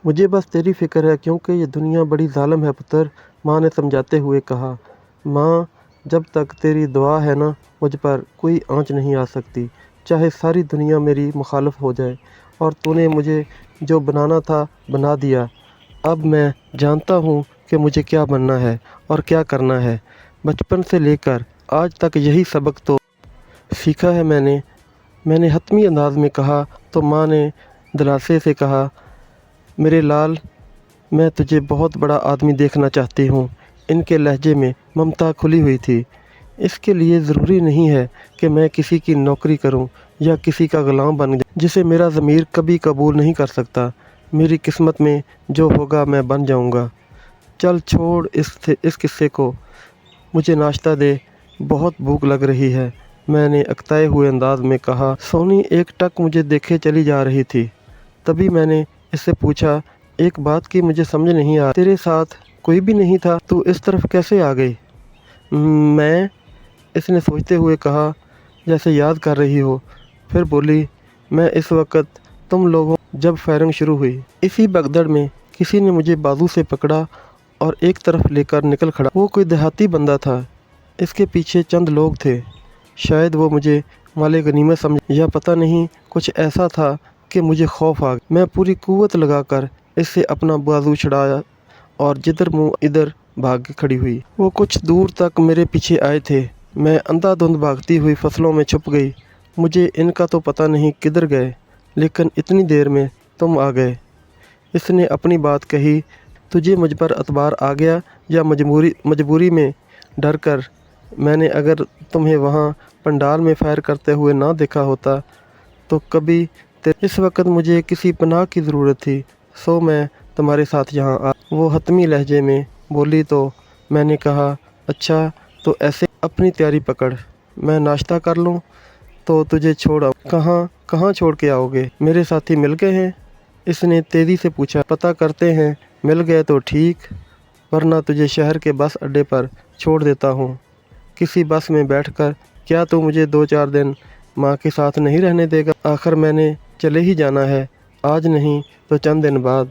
مجھے بس تیری فکر ہے کیونکہ یہ دنیا بڑی ظالم ہے پتر، ماں نے سمجھاتے ہوئے کہا۔ ماں، جب تک تیری دعا ہے نا مجھ پر کوئی آنچ نہیں آ سکتی، چاہے ساری دنیا میری مخالف ہو جائے۔ اور تو نے مجھے جو بنانا تھا بنا دیا۔ اب میں جانتا ہوں کہ مجھے کیا بننا ہے اور کیا کرنا ہے۔ بچپن سے لے کر آج تک یہی سبق تو سیکھا ہے میں نے حتمی انداز میں کہا تو ماں نے دلاسے سے کہا، میرے لال، میں تجھے بہت بڑا آدمی دیکھنا چاہتی ہوں۔ ان کے لہجے میں ممتا کھلی ہوئی تھی۔ اس کے لیے ضروری نہیں ہے کہ میں کسی کی نوکری کروں یا کسی کا غلام بن جاؤں جسے میرا ضمیر کبھی قبول نہیں کر سکتا۔ میری قسمت میں جو ہوگا میں بن جاؤں گا۔ چل چھوڑ اس قصے کو، مجھے ناشتہ دے، بہت بھوک لگ رہی ہے، میں نے اکتائے ہوئے انداز میں کہا۔ سونی ایک ٹک مجھے دیکھے چلی جا رہی تھی۔ تبھی میں نے اس سے پوچھا، ایک بات کی مجھے سمجھ نہیں آ رہی، تیرے ساتھ کوئی بھی نہیں تھا، تو اس طرف کیسے آ گئی؟ میں، اس نے سوچتے ہوئے کہا جیسے یاد کر رہی ہو، پھر بولی، میں اس وقت تم لوگوں جب فائرنگ شروع ہوئی اسی بگدڑ میں کسی نے مجھے بازو سے پکڑا اور ایک طرف لے کر نکل کھڑا۔ وہ کوئی دیہاتی بندہ تھا، اس کے پیچھے چند لوگ تھے، شاید وہ مجھے مال غنیمت سمجھ یا پتہ نہیں کچھ ایسا تھا کہ مجھے خوف آ گیا۔ میں پوری قوت لگا کر اس سے اپنا بازو چھڑایا اور جدھر منہ ادھر بھاگ کے کھڑی ہوئی۔ وہ کچھ دور تک میرے پیچھے آئے تھے، میں اندھا دھند بھاگتی ہوئی فصلوں میں چھپ گئی۔ مجھے ان کا تو پتہ نہیں کدھر گئے، لیکن اتنی دیر میں تم آ گئے۔ اس نے اپنی بات کہی، تجھے مجھ پر اعتبار آ گیا یا مجبوری میں ڈر کر؟ میں نے اگر تمہیں وہاں پنڈال میں فائر کرتے ہوئے نہ دیکھا ہوتا تو کبھی اس وقت مجھے کسی پناہ کی ضرورت تھی، سو میں تمہارے ساتھ یہاں آ۔ وہ حتمی لہجے میں بولی تو میں نے کہا، اچھا تو ایسے اپنی تیاری پکڑ، میں ناشتہ کر لوں تو تجھے چھوڑ آؤں۔ کہاں چھوڑ کے آؤ گے؟ میرے ساتھی مل گئے ہیں؟ اس نے تیزی سے پوچھا۔ پتہ کرتے ہیں، مل گئے تو ٹھیک، ورنہ تجھے شہر کے بس اڈے پر چھوڑ دیتا ہوں کسی بس میں بیٹھ کر۔ کیا تو مجھے 2-4 دن ماں کے ساتھ نہیں رہنے دے گا؟ آخر میں نے چلے ہی جانا ہے، آج نہیں تو چند دن بعد،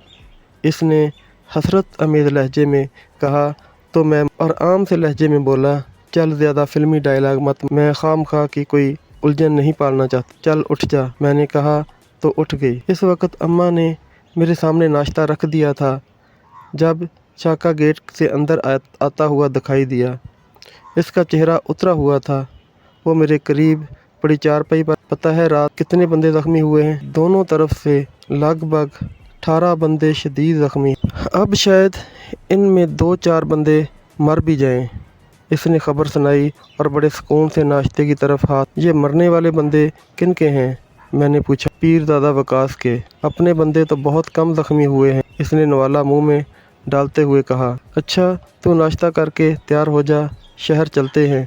اس نے حسرت آمیز لہجے میں کہا تو میں اور عام سے لہجے میں بولا، چل زیادہ فلمی ڈائلاگ مت، میں خام خواہ کی کوئی الجھن نہیں پالنا چاہتا، چل اٹھ جا۔ میں نے کہا تو اٹھ گئی۔ اس وقت اماں نے میرے سامنے ناشتہ رکھ دیا تھا جب چاکا گیٹ سے اندر آتا ہوا دکھائی دیا۔ اس کا چہرہ اترا ہوا تھا، وہ میرے قریب پڑی چارپائی پر۔ پتہ ہے رات کتنے بندے زخمی ہوئے ہیں؟ دونوں طرف سے لگ بھگ 18 بندے شدید زخمی، اب شاید ان میں 2-4 بندے مر بھی جائیں۔ اس نے خبر سنائی اور بڑے سکون سے ناشتے کی طرف ہاتھ۔ یہ مرنے والے بندے کن کے ہیں؟ میں نے پوچھا۔ پیر دادا وکاس کے، اپنے بندے تو بہت کم زخمی ہوئے ہیں، اس نے نوالا منہ میں ڈالتے ہوئے کہا۔ اچھا تو ناشتہ کر کے تیار ہو جا، شہر چلتے ہیں،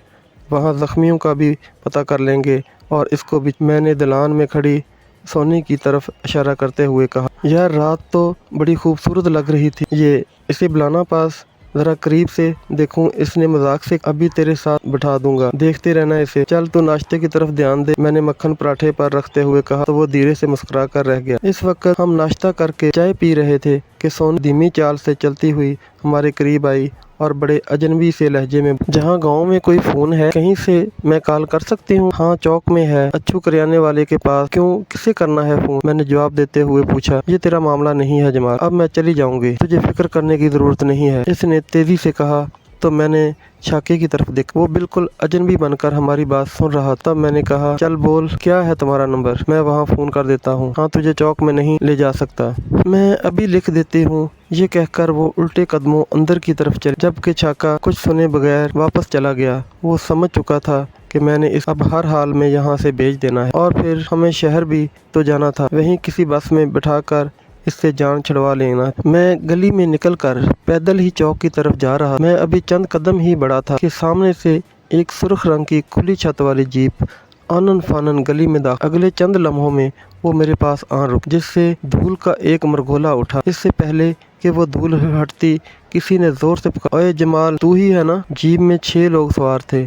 وہاں زخمیوں کا بھی پتہ کر لیں گے اور اس کو بھی۔ میں نے دلان میں کھڑی سونی کی طرف اشارہ کرتے ہوئے کہا، یار رات تو بڑی خوبصورت لگ رہی تھی، یہ اسے بلانا پاس، ذرا قریب سے دیکھوں۔ اس نے مذاق سے، ابھی تیرے ساتھ بٹھا دوں گا، دیکھتے رہنا اسے، چل تو ناشتے کی طرف دھیان دے۔ میں نے مکھن پراٹھے پر رکھتے ہوئے کہا تو وہ دھیرے سے مسکرا کر رہ گیا۔ اس وقت ہم ناشتہ کر کے چائے پی رہے تھے کہ سونی دھیمی چال سے چلتی ہوئی ہمارے قریب آئی اور بڑے اجنبی سے لہجے میں، جہاں گاؤں میں کوئی فون ہے کہیں سے میں کال کر سکتی ہوں؟ ہاں چوک میں ہے، اچھو کریانے والے کے پاس۔ کیوں، کسے کرنا ہے فون؟ میں نے جواب دیتے ہوئے پوچھا۔ یہ تیرا معاملہ نہیں ہے جمال، اب میں چلی جاؤں گی، تجھے فکر کرنے کی ضرورت نہیں ہے، اس نے تیزی سے کہا تو میں نے چھاکے کی طرف دیکھا، وہ بالکل اجنبی بن کر ہماری بات سن رہا تھا۔ تب میں نے کہا، چل بول، کیا ہے تمہارا نمبر، میں وہاں فون کر دیتا ہوں۔ ہاں تجھے چوک میں نہیں لے جا سکتا، میں ابھی لکھ دیتی ہوں۔ یہ کہہ کر وہ الٹے قدموں اندر کی طرف چلی، جبکہ چھاکا کچھ سنے بغیر واپس چلا گیا۔ وہ سمجھ چکا تھا کہ میں نے اس اب ہر حال میں یہاں سے بھیج دینا ہے اور پھر ہمیں شہر بھی تو جانا تھا، وہیں کسی بس میں بٹھا کر اس سے جان چھڑوا لینا۔ میں گلی میں نکل کر پیدل ہی چوک کی طرف جا رہا، میں ابھی چند قدم ہی بڑھا تھا کہ سامنے سے ایک سرخ رنگ کی کھلی چھت والی جیپ آنن فانن گلی میں داخل۔ اگلے چند لمحوں میں وہ میرے پاس آن رکی، جس سے دھول کا ایک مرغولا اٹھا۔ اس سے پہلے کہ وہ دھول ہٹتی کسی نے زور سے پکارا، اوئے جمال، تو ہی ہے نا؟ جیپ میں 6 لوگ سوار تھے،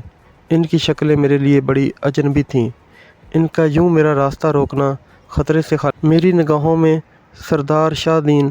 ان کی شکلیں میرے لیے بڑی اجنبی تھیں، ان کا یوں میرا راستہ روکنا خطرے سے خالی۔ میری نگاہوں میں سردار شاہ دین